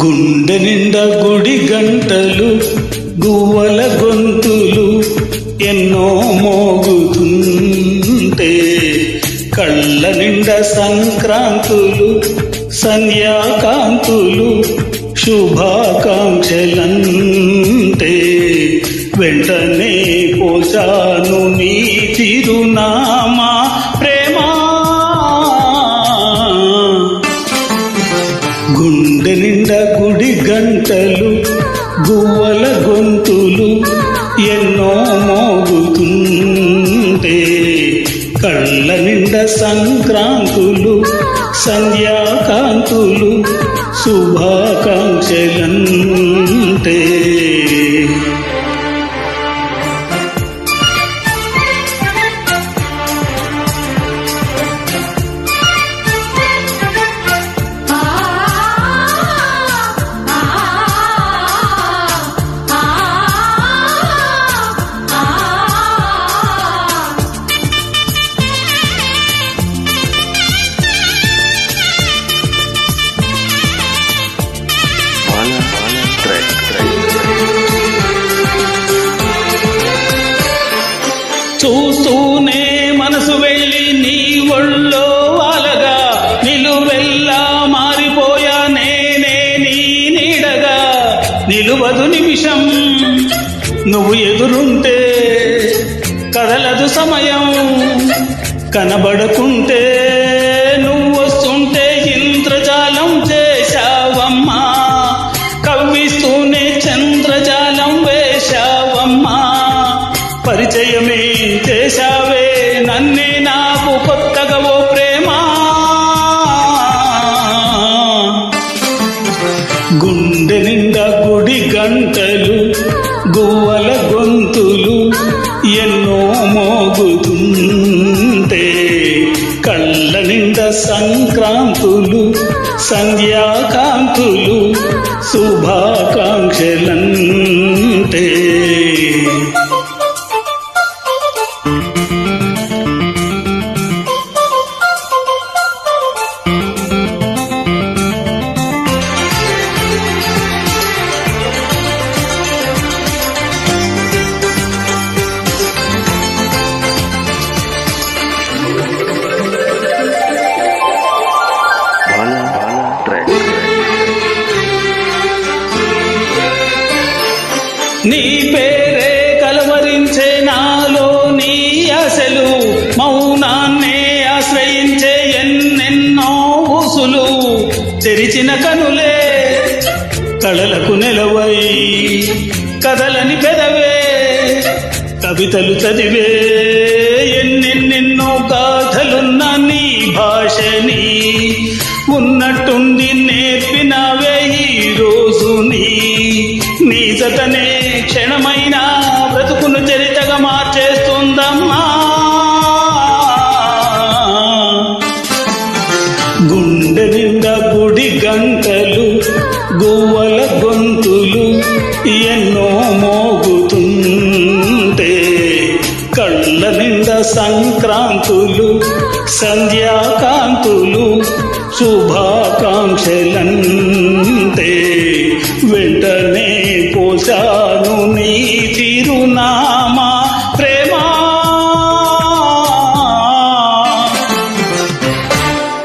గుండె నిండా గుడి గంటలు గువ్వల గొంతులు ఎన్నో మోగుతుంటే కళ్ళ నిండా సంక్రాంతులు సంధ్యాకాంతులు శుభాకాంక్షలంటే వెంటనే పోసాను నీ చిరునామా ప్రేమా. గుండె నిండా గుడి గంటలు గువ్వల గొంతులు ఎన్నో మోగుతుంటే కళ్ళ నిండా సంక్రాంతులు సంధ్యాకాంతులు శుభాకాంక్షలంటే చూస్తూనే మనసు వెళ్ళి నీ ఒళ్ళో వాలగా నిలువెల్లా మారిపోయా నేనే నీ నీడగా. నిలువదు నిమిషం నువ్వు ఎదురుంటే కదలదు సమయం కనబడకుంటే నువ్వు వస్తుంటే ఇంద్రజాలం చేశావమ్మా కవ్విస్తూనే చంద్రజాలం వేశావమ్మా. పరిచయమే చేశావే నన్నే నాకు కొత్తగా ఓ ప్రేమా. గుండె నిండా గుడి గంటలు గువ్వల గొంతులు ఎన్నో మోగుతుంటే కళ్ళ నిండా సంక్రాంతులు సంధ్యాకాంతులు శుభాకాంక్షలంటే. నీ పేరే కలవరించే నాలో నీ ఆశలు మౌనాన్నే ఆశ్రయించే ఎన్నెన్నో ఊసులు. తెరిచిన కనులే కళలకు నెలవై కదలని పెదవే కవితలు చదివే ఎన్నెన్నెన్నో గాథలున్న నీ భాషని ఉన్నట్టుండి నేర్పినవే ఈ రోజు నీ జతనే క్షణమైనా బ్రతుకును చరితగా మార్చేస్తుందమ్మా. గుండె నిండా గుడి గంటలు గువ్వల గొంతులు ఎన్నో మోగుతుంటే కళ్ళ నిండా సంక్రాంతులు సంధ్యాకాంతులు శుభాకాంక్షలంటే వెంటనే పోసాను నీ చిరునామా.